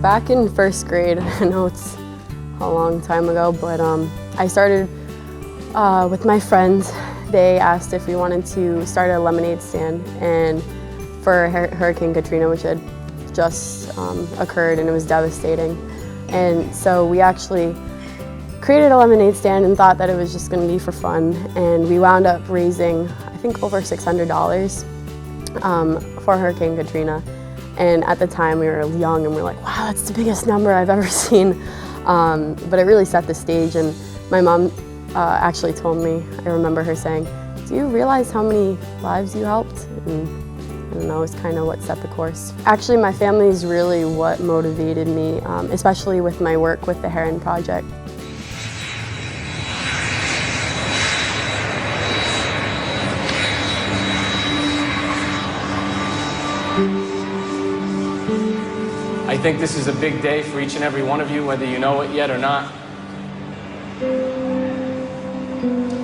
Back in first grade, I know it's a long time ago, but I started with my friends. They asked if we wanted to start a lemonade stand, and for Hurricane Katrina, which had just occurred, and it was devastating. And so we actually created a lemonade stand and thought that it was just going to be for fun, and we wound up raising, I think, over $600 for Hurricane Katrina. And at the time we were young and we were like, wow, that's the biggest number I've ever seen. But it really set the stage, and my mom actually told me, I remember her saying, do you realize how many lives you helped? And I don't know, it's kind of what set the course. Actually, my family is really what motivated me, especially with my work with the Heron Project. I think this is a big day for each and every one of you, whether you know it yet or not.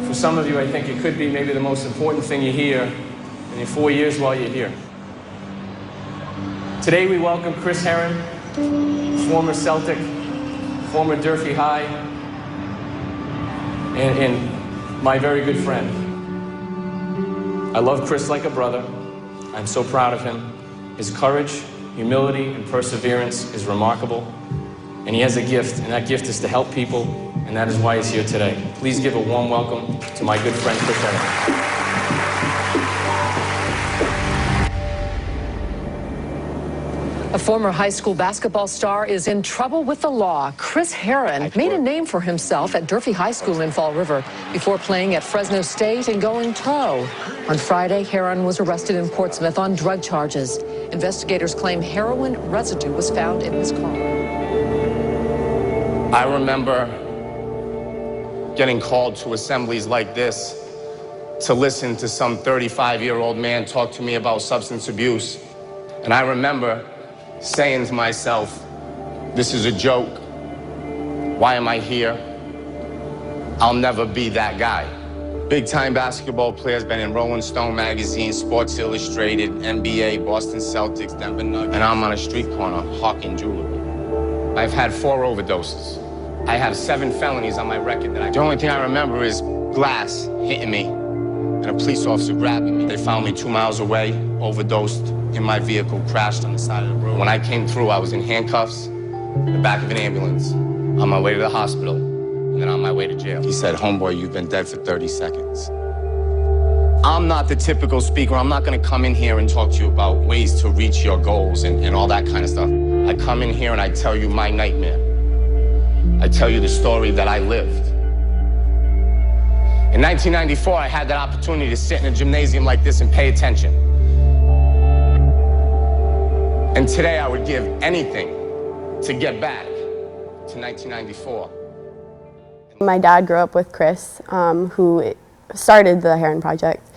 For some of you, I think it could be maybe the most important thing you hear in your 4 years while you're here. Today we welcome Chris Heron, former Celtic, former Durfee High, and my very good friend. I love Chris like a brother. I'm so proud of him. His courage, humility, and perseverance is remarkable, and he has a gift, and that gift is to help people, and that is why he's here today. Please give a warm welcome to my good friend, Chris Heron. A former high school basketball star is in trouble with the law. Chris Heron made a name for himself at Durfee High School in Fall River before playing at Fresno State and going pro. On Friday, Heron was arrested in Portsmouth on drug charges. Investigators claim heroin residue was found in his car. I remember getting called to assemblies like this to listen to some 35-year-old man talk to me about substance abuse. And I remember saying to myself, this is a joke. Why am I here? I'll never be that guy. Big-time basketball players, been in Rolling Stone magazine, Sports Illustrated, NBA, Boston Celtics, Denver Nuggets, and I'm on a street corner hawking jewelry. I've had 4 overdoses. I have 7 felonies on my record. The only thing I remember is glass hitting me and a police officer grabbing me. They found me 2 miles away, overdosed in my vehicle, crashed on the side of the road. When I came through, I was in handcuffs, in the back of an ambulance, on my way to the hospital, and then on my way to jail. He said, homeboy, you've been dead for 30 seconds. I'm not the typical speaker. I'm not gonna come in here and talk to you about ways to reach your goals and all that kind of stuff. I come in here and I tell you my nightmare. I tell you the story that I lived. In 1994, I had that opportunity to sit in a gymnasium like this and pay attention. And today I would give anything to get back to 1994. My dad grew up with Chris, who started the Heron Project,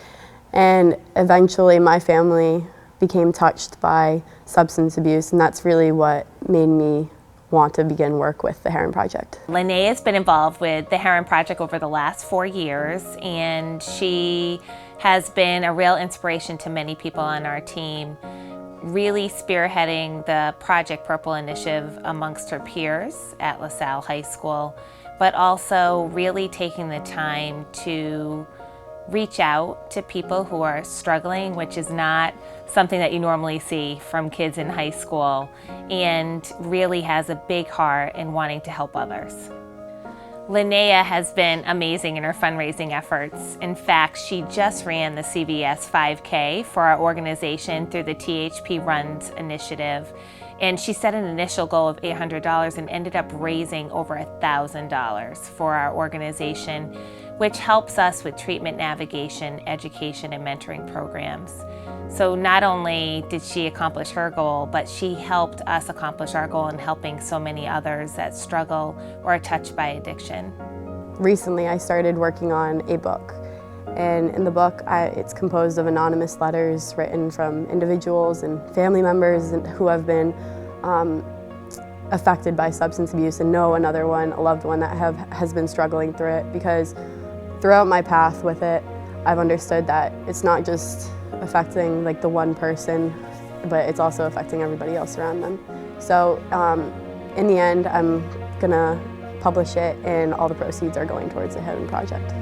and eventually my family became touched by substance abuse, and that's really what made me want to begin work with the Heron Project. Linnea has been involved with the Heron Project over the last 4 years, and she has been a real inspiration to many people on our team, really spearheading the Project Purple initiative amongst her peers at LaSalle High School, but also really taking the time to reach out to people who are struggling, which is not something that you normally see from kids in high school, and really has a big heart in wanting to help others. Linnea has been amazing in her fundraising efforts. In fact, she just ran the CVS 5K for our organization through the THP Runs initiative. And she set an initial goal of $800 and ended up raising over $1,000 for our organization, which helps us with treatment navigation, education, and mentoring programs. So not only did she accomplish her goal, but she helped us accomplish our goal in helping so many others that struggle or are touched by addiction. Recently I started working on a book, and in the book it's composed of anonymous letters written from individuals and family members who have been affected by substance abuse and know another one, a loved one that has been struggling through it, because throughout my path with it, I've understood that it's not just affecting like the one person, but it's also affecting everybody else around them. So in the end, I'm gonna publish it, and all the proceeds are going towards the Heron Project.